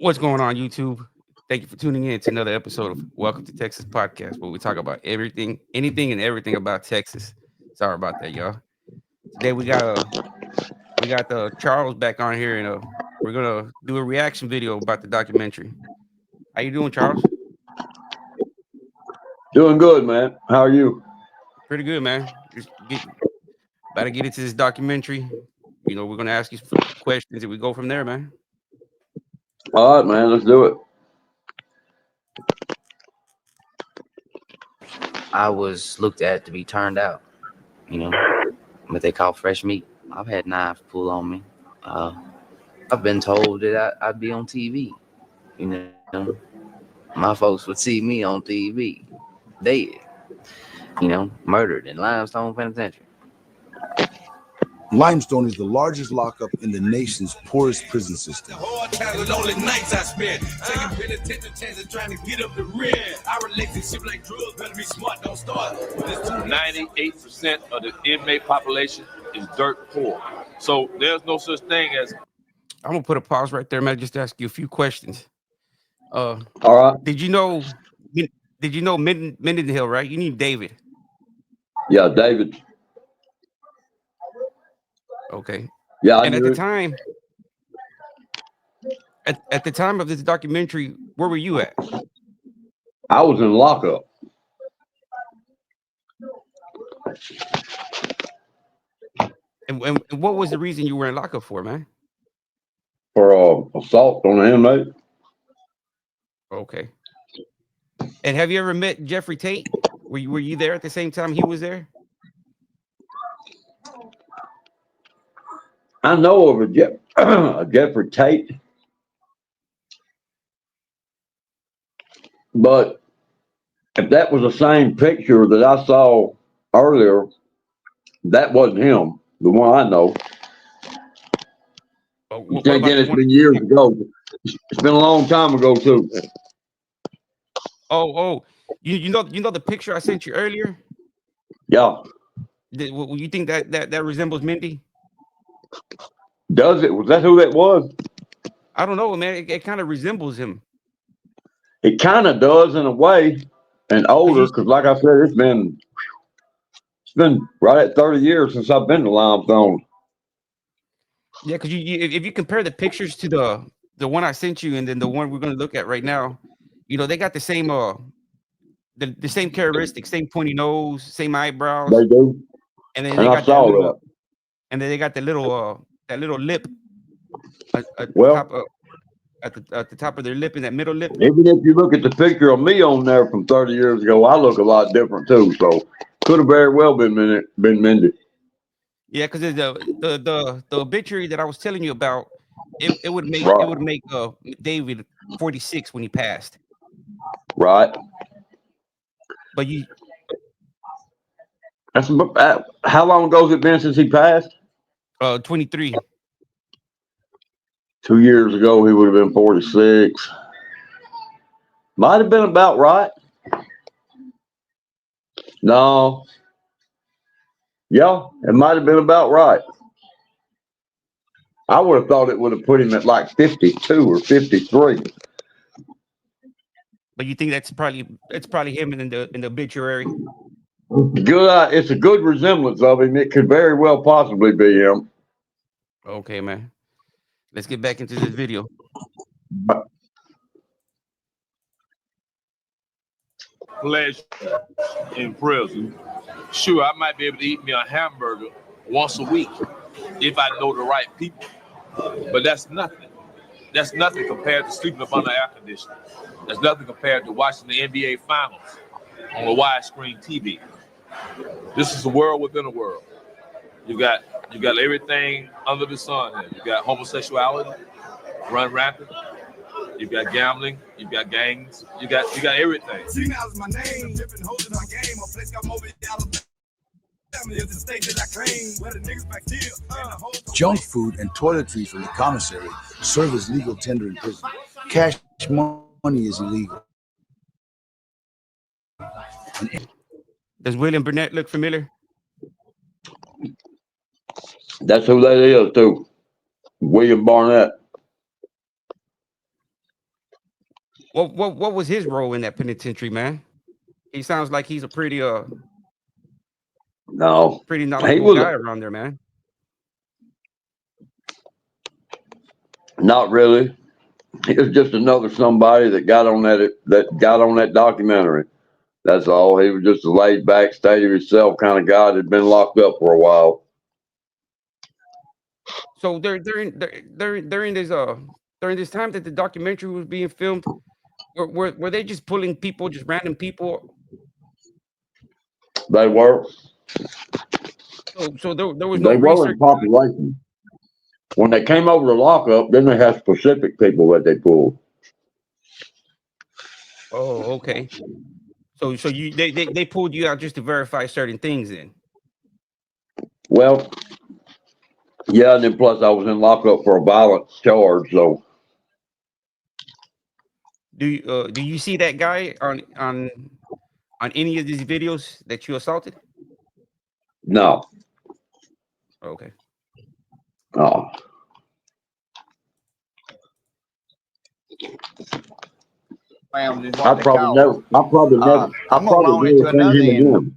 What's going on, YouTube? Thank you for tuning in to another episode of Welcome to Texas Podcast, where we talk about everything, anything, and everything about Texas. Sorry about that, y'all. Today we got the Charles back on here, and we're gonna do a reaction video about the documentary. How you doing, Charles? Doing good, man. How are you? Pretty good, man. About to get into this documentary. We're gonna ask you some questions, and we go from there, man. All right, man. Let's do it. I was looked at to be turned out, what they call fresh meat. I've had knives pulled on me. I've been told that I'd be on TV. My folks would see me on TV, dead, murdered in Limestone Penitentiary. Limestone is the largest lockup in the nation's poorest prison system. 98% of the inmate population is dirt poor. So there's no such thing as. I'm gonna put a pause right there, man. Just to ask you a few questions. All right. Did you know Mendenhall, right? You need David. Yeah, David. Okay. Yeah, I And at knew the it. time, at the time of this documentary, where were you at? I was in lockup. And what was the reason you were in lockup for, man? For assault on an inmate. Okay. And have you ever met Jeffrey Tate? Were you there at the same time he was there? I know of a Jeffrey Tate, but if that was the same picture that I saw earlier, that wasn't him. The one I know. What Then about again, the it's one? been years ago. It's been a long time ago too. Oh, you know the picture I sent you earlier? Yeah. You think that resembles Mindy? Does it? Was that who that was? I don't know, man. It kind of resembles him. It kind of does in a way, and older, because like I said, it's been right at 30 years since I've been to Limestone. Yeah, because if you compare the pictures to the one I sent you and then the one we're going to look at right now, they got the same the same characteristics, same pointy nose, same eyebrows, They do, and then and they I got saw that. and then they got that little lip at the Well, top of at the top of their lip and that middle lip. even if you look at the picture of me on there from 30 years ago, I look a lot different too. So could have very well been Mindy. Yeah, because the obituary that I was telling you about, it would make David 46 when he passed. Right. But That's how long ago has it been since he passed? 23. 2 years ago, he would have been 46. Might have been about right. No. Yeah, it might have been about right. I would have thought it would have put him at like 52 or 53. But you think it's probably him in the obituary? Good. It's a good resemblance of him. It could very well possibly be him. Okay, man. Let's get back into this video. Pleasure in prison. Sure, I might be able to eat me a hamburger once a week if I know the right people. But that's nothing. That's nothing compared to sleeping up under air conditioning. That's nothing compared to watching the NBA Finals on a widescreen TV. This is a world within a world. You got everything under the sun here. You got homosexuality, run rampant. You got gambling. You got gangs. You got everything. Junk food and toiletries from the commissary serve as legal tender in prison. Cash money is illegal. Does William Burnett look familiar? That's who that is too. William Barnett. What was his role in that penitentiary, man? He sounds like he's a No, pretty he knowledgeable was guy around there, man. not really. He was just another somebody that got on that documentary. That's all. He was just a laid back, state of himself kind of guy that'd been locked up for a while. So during this during this time that the documentary was being filmed, were they just pulling people, just random people? They were So there was no they were in research. population. When they came over to lockup, then they had specific people that they pulled. Oh, okay. So you they pulled you out just to verify certain things then. Well, yeah, and then plus I was in lockup for a violent charge, so Do you see that guy on any of these videos that you assaulted? no. Okay. Oh, Rounds is what they call them. I probably never, I'm gonna loan it to seen another him end.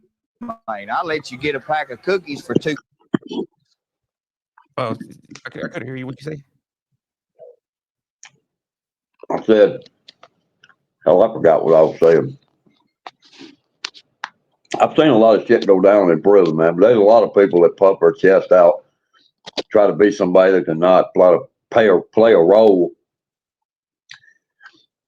again. I'll let you get a pack of cookies for $2. Oh, I couldn't hear you. What you say? I said, hell, I forgot what I was saying. I've seen a lot of shit go down in prison, man, but there's a lot of people that puff their chest out, try to be somebody that cannot play a role.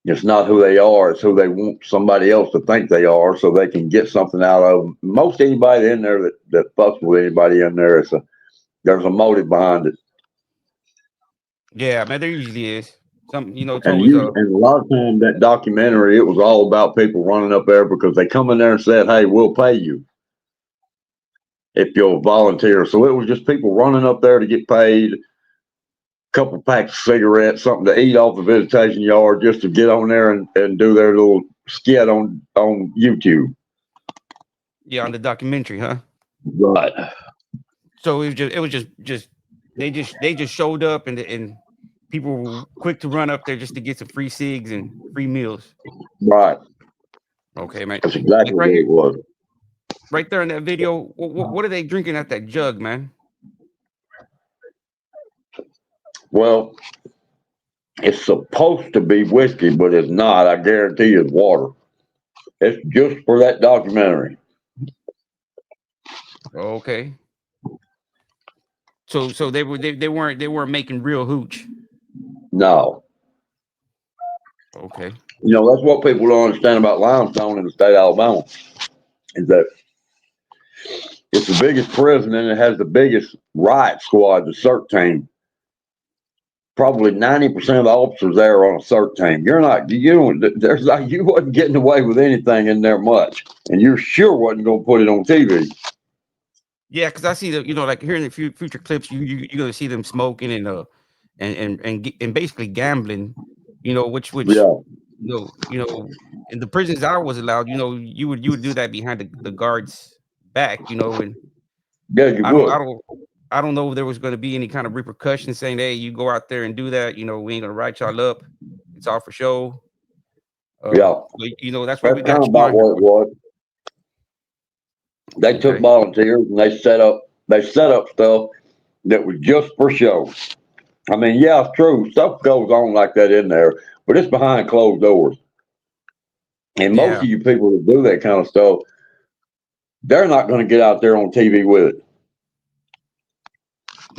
It's not who they are, it's who they want somebody else to think they are so they can get something out of them. Most anybody in there that fucks with anybody in there, there's a motive behind it. Yeah, man, there usually is. It's And always and a lot of times that documentary, it was all about people running up there because they come in there and said, hey, we'll pay you if you'll volunteer. So it was just people running up there to get paid, a couple packs of cigarettes, something to eat off the visitation yard just to get on there and do their little skit on YouTube. yeah, on the documentary, huh? Right. So it was just they just showed up and people were quick to run up there just to get some free cigs and free meals. Right. Okay, man. That's exactly Like what it was. right there in that video, what are they drinking at that jug, man? Well, it's supposed to be whiskey, but it's not. I guarantee it's water. It's just for that documentary. Okay. So they weren't making real hooch. No. Okay. That's what people don't understand about limestone in the state of Alabama is that it's the biggest prison and it has the biggest riot squad, the CERT team. Probably 90% of the officers there are on a CERT team. You wasn't getting away with anything in there much, and you sure wasn't going to put it on TV. Yeah, because I see like here in the future clips, you're gonna see them smoking and basically gambling, which Yeah, in the prisons I was allowed, you would do that behind the guards back, and yeah, you I don't would. I don't I don't know if there was gonna be any kind of repercussions saying, hey, you go out there and do that, we ain't gonna write y'all up. It's all for show. Yeah, But, that's what we that's kind got of you about on here what it for. was. They took Okay. volunteers and they set up stuff that was just for show. I mean, yeah, it's true. Stuff goes on like that in there, but it's behind closed doors. And most Yeah. of you people that do that kind of stuff, they're not going to get out there on TV with it.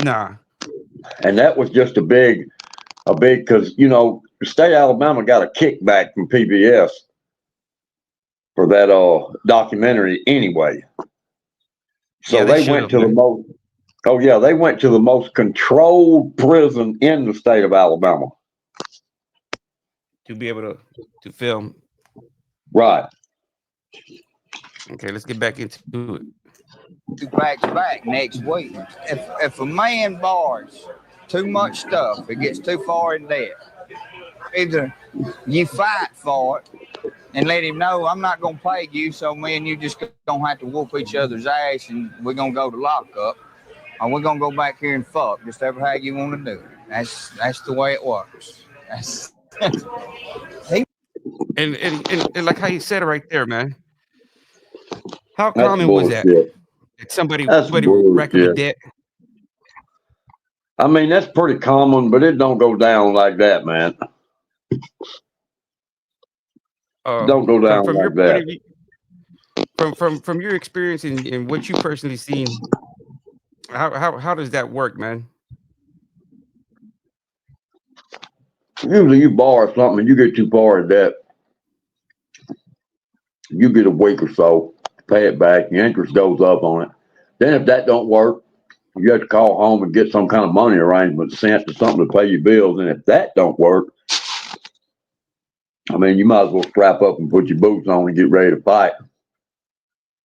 Nah. And that was just a big, because, the state of Alabama got a kickback from PBS for that documentary anyway. Yeah, So they they should went have, to man. they went to the most controlled prison in the state of Alabama. To be able to film. Right. Okay, let's get back into it. 2 packs back next week. If a man borrows too much stuff, it gets too far in debt. Either you fight for it and let him know I'm not gonna pay you, so me and you just gonna have to whoop each other's ass and we're gonna go to lockup, or we're gonna go back here and fuck, just ever how you want to do it. That's the way it works. That's And like how you said it right there, man. How That's common was that? bullshit. That somebody That's rack up a bullshit. debt? I mean, that's pretty common, but it don't go down like that, man. Don't go From down your like point that. of view, from your experience and what you personally seen, how does that work, man? Usually you borrow something and you get too far in debt. You get a week or so to pay it back. Your interest goes up on it. Then if that don't work, you have to call home and get some kind of money arrangement sent or something to pay your bills. And if that don't work, I mean, you might as well strap up and put your boots on and get ready to fight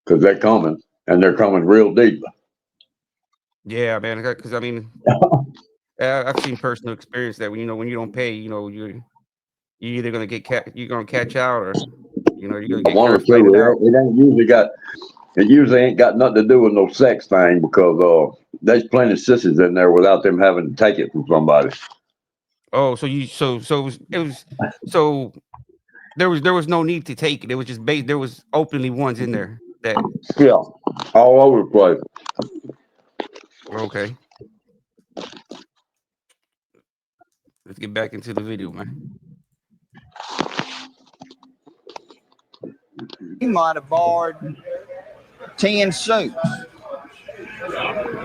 because they're coming and they're coming real deep. Yeah, man. Because I mean, I've seen personal experience that when you don't pay, you're either gonna you're gonna catch out, or you're gonna get One or fight it out. two. It ain't usually got. It usually ain't got nothing to do with no sex thing because there's plenty of sissies in there without them having to take it from somebody. Oh, so it was so there was no need to take it. It was just there was openly ones in there that Yeah, all over the place. okay. Let's get back into the video, man. He might have borrowed 10 suits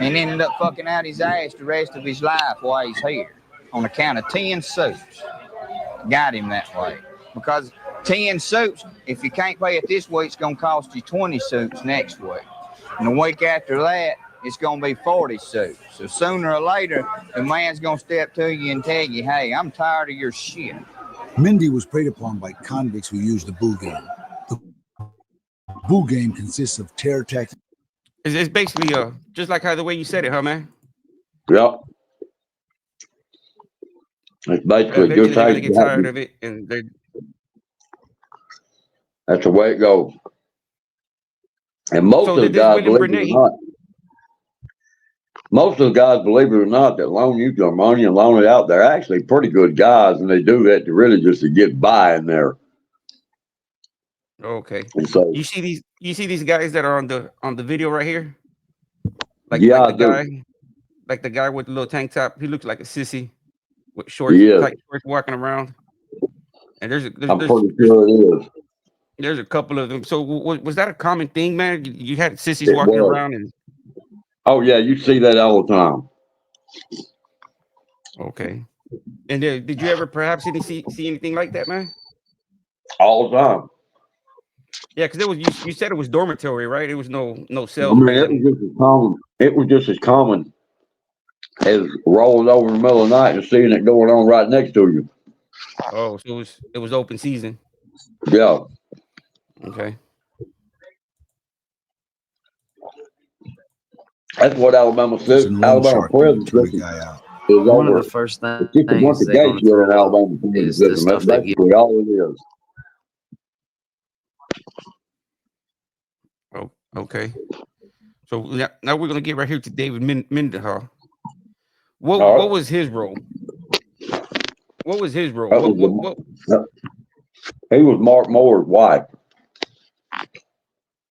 and ended up fucking out his ass the rest of his life while he's here on account of 10 suits. Got him that way. Because 10 suits, if you can't pay it this week, it's going to cost you 20 suits next week. And the week after that, it's going to be 40 suits. So sooner or later, the man's going to step to you and tell you, hey, I'm tired of your shit. Mindy was preyed upon by convicts who used the boo game. The boo game consists of terror tactics. It's basically just like how the way you said it, huh, man? Yep. It's basically Eventually, just they're how gonna you get have tired to. of it, and they That's the way it goes. And most so of the did this guys, William believe it or Burnett. not, most of the guys, believe it or not, that loan you their money and loan it out, they're actually pretty good guys, and they do that to really just to get by in there. Okay, And so, you see these guys that are on the video right here, yeah, like I do. the guy with the little tank top. He looks like a sissy with He is. tight shorts, walking around. And I'm pretty sure it is. there's a couple of them. So was that a common thing, man? You had sissies It walking was. around, and Oh yeah, you see that all the time. okay. And did you ever perhaps see anything like that, man? All the time. Yeah, because it was you said it was dormitory, right? It was no I cells or mean, it anything. was just as common. It was just as common as rolling over in the middle of the night and seeing it going on right next to you. Oh, so it was open season. Yeah, Okay. that's what Alabama There's says. an loan Alabama shark prison to the system guy out. is One of over. the first It's just a bunch things of they're gay going to shit in throw up Alabama prison is the system. That's stuff they give. basically all it is. Oh, okay. So now we're gonna get right here to David Mendenhall. All What right. was his role? What was his role? That was the, he was Mark Moore's wife.